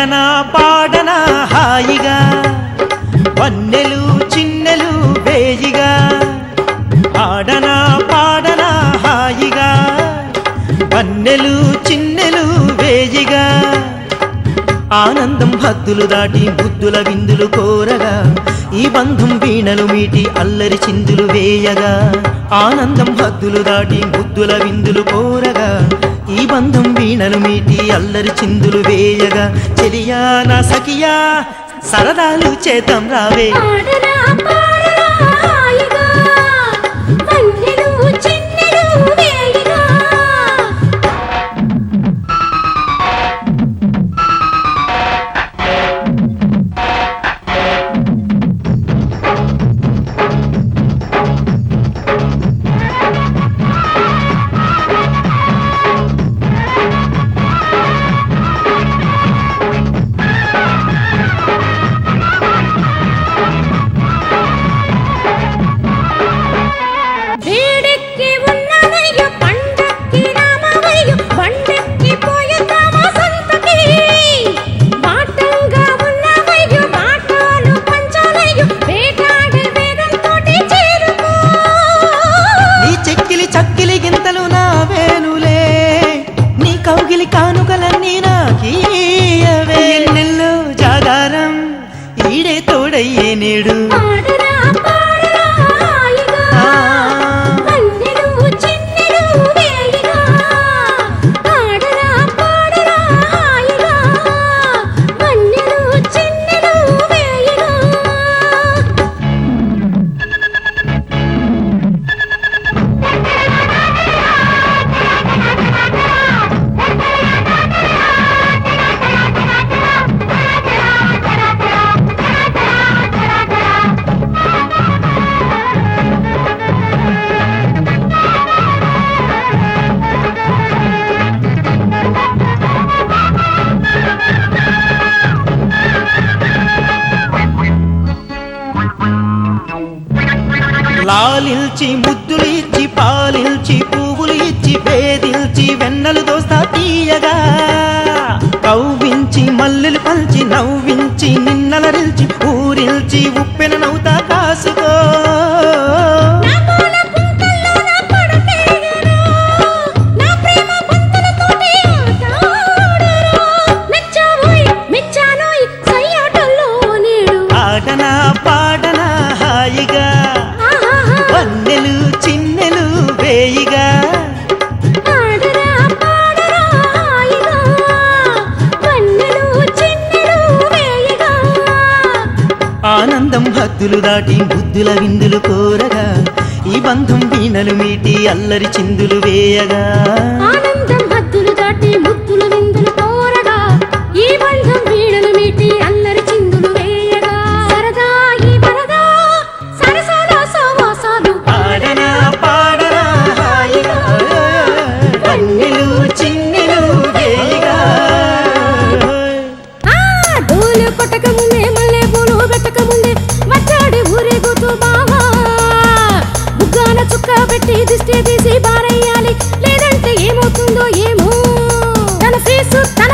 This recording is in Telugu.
ఆడనా పాడనా హాయిగా వన్నెలు చిన్నెలు వేయిగా ఆడనా పాడనా హాయిగా వన్నెలు చిన్నెలు వేయిగా ఆనందం హద్దులు దాటి బుద్ధుల విందులు కోరగా ఈ బంధం వీణలు మీటి అల్లరి చిందులు వేయగా ఆనందం హద్దులు దాటి బుద్ధుల విందులు కోరగా ఈ బంధం వీణలు మీటి అల్లరి చిందులు వేయగా చెలియా నా సఖియా సరదాలు చేద్దాం రావే చక్కిలి గింతలు నా వేనులే నీ కౌగిలి కానుకలన్నీ నాకీయవే ఎన్నెల్లో జాగారం ఈడే తోడయ్యే నేడు లాలిల్చి ముద్దులు ఇచ్చి పాలిల్చి పువ్వులు ఇచ్చి వేదిల్చి వెన్నెలు దోస్తా తీయగా కవ్వించి మల్లెలు పల్చి నవ్వించి నిన్నలరిల్చి ఊరిల్చి ఉప్పెన నవ్వుతా కాసుకో ఆడనా పాడనా హాయిగా వన్నెలు చిన్నెలు వేయిగా ఆనందం హద్దులు దాటి బుద్ధుల విందులు కోరగా ఈ బంధం వీణలు మీటి అల్లరి చిందులు వేయగా ఆనందం హద్దులు దాటి బుద్ధుల విందులు కోరగా ఈ బంధం వీణలు మీటి అల్లరి చిందులు వేయగా సరదా ఈ వరదా సరసాల సవాసాలు ఆడనా పాడనా హాయిగా వన్నెలు చిన్నెలు వేయిగా డోలు కొట్టక ముందే మల్లె పూలు పెట్టక ముందే వచ్చాడి ఊరేగుతూ బావా బుగ్గాన చుక్క పెట్టి దిష్టి తీసి బారయ్యాలి లేదంటే ఏమవుతుందో ఏమో తన ఫేసు తన